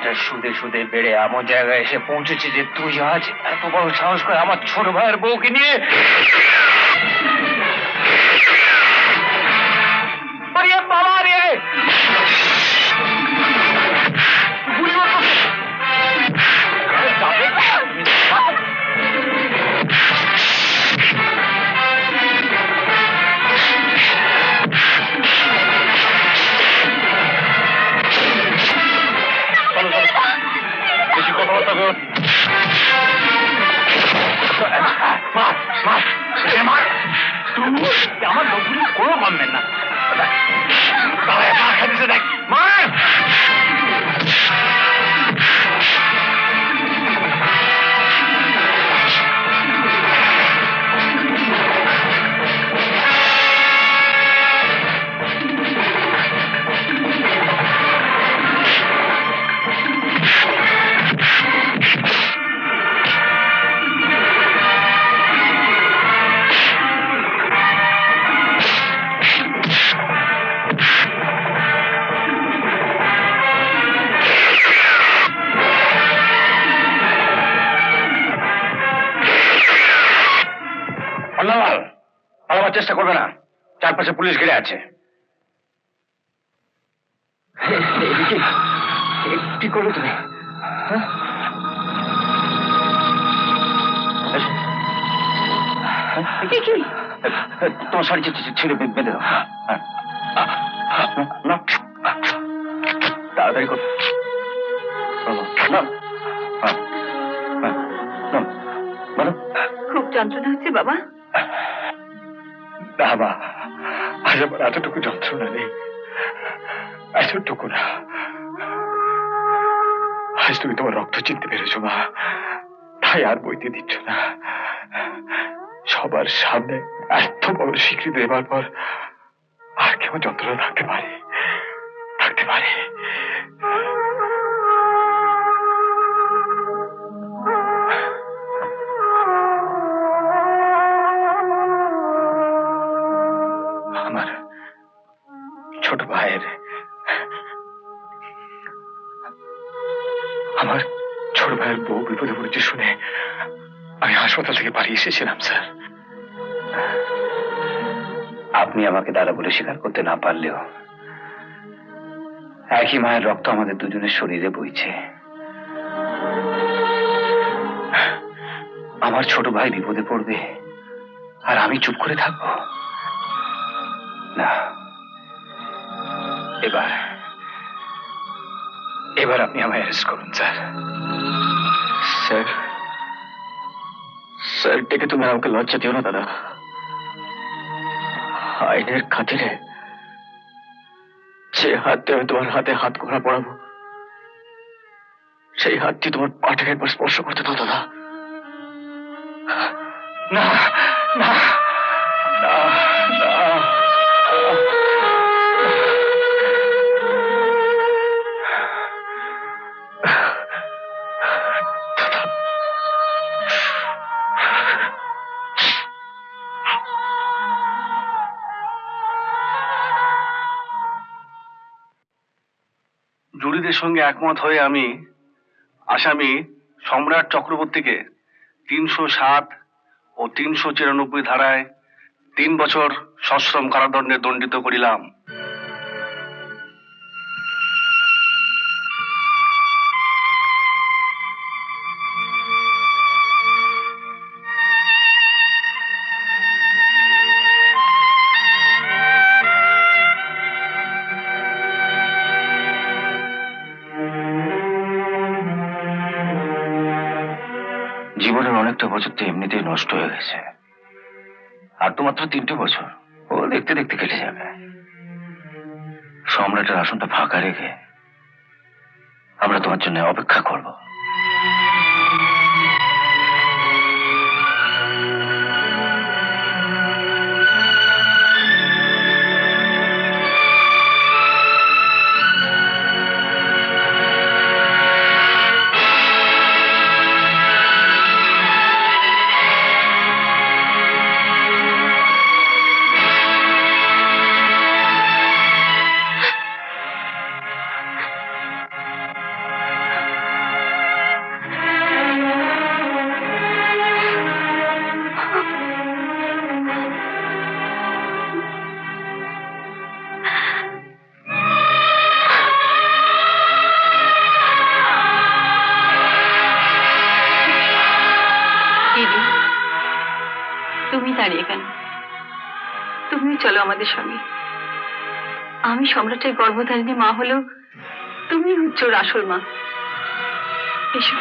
রাজটা সুদে সুদে বেড়ে এমন জায়গায় এসে পৌঁছেছে যে তুই আজ এত বড় সাহস করে আমার ছোট ভাইয়ের বউকে নিয়ে বাবা রে বেশি কথাবার্তা বল আমার লোকগুলি কোনো মানবেন না খাইতেছে দেখ মার পালাবার চেষ্টা করবে না, চারপাশে পুলিশ ঘিরে আছে। কি করবে তুমি? তোমার শাড়ি ছিঁড়ে বেঁধে দাও। তাড়াতাড়ি করো। খুব যন্ত্রণা হচ্ছে বাবা? বাবা আজ আমার এতটুকু যন্ত্রণা নেই, এতটুকু না। আজ তুমি তোমার রক্ত চিনতে পেরেছো মা, তাই আর বইতে দিচ্ছ না। সবার সামনে এত বড় স্বীকৃতি দেবার পর আর কেমন যন্ত্রণা থাকতে পারে? আমার ছোট ভাইয়ের বউ বিপদে পড়েছে শুনে আমি হাসপাতাল থেকে বাড়ি এসেছিলাম স্যার। আপনি আমাকে দাদা বলে স্বীকার করতে না পারলেও একই মায়ের রক্ত আমাদের দুজনের শরীরে বইছে। আমার ছোট ভাই বিপদে পড়বে আর আমি চুপ করে থাকবো না। এবার আপনি আমায় অ্যারেস্ট করুন স্যার। স্যার ডেকে তুমি আমাকে লজ্জা দিও না দাদা। আইনের খাতিরে যে হাত দিয়ে আমি তোমার হাতে হাত করা পড়াবো, সেই হাতটি তোমার পাঠে একবার স্পর্শ করতে দাও দাদা। না না না না। জুরিদের সঙ্গে একমত হয়ে আমি আসামি সম্রাট চক্রবর্তীকে 307 ও 394 ধারায় 3 বছর সশ্রম কারাদণ্ডে দণ্ডিত করিলাম। জীবনের অনেকটা বছর তো এমনিতেই নষ্ট হয়ে গেছে, আর তো মাত্র 3টে বছর, ও দেখতে দেখতে কেটে যাবে। সম্রাটের আসনটা ফাঁকা রেখে আমরা তোমার জন্য অপেক্ষা করব। তুমিও চলো আমাদের সঙ্গে। আমি সম্রাটের গর্ভধারিণী মা হলেও তুমি হচ্ছ ওর আসল মা। এসো।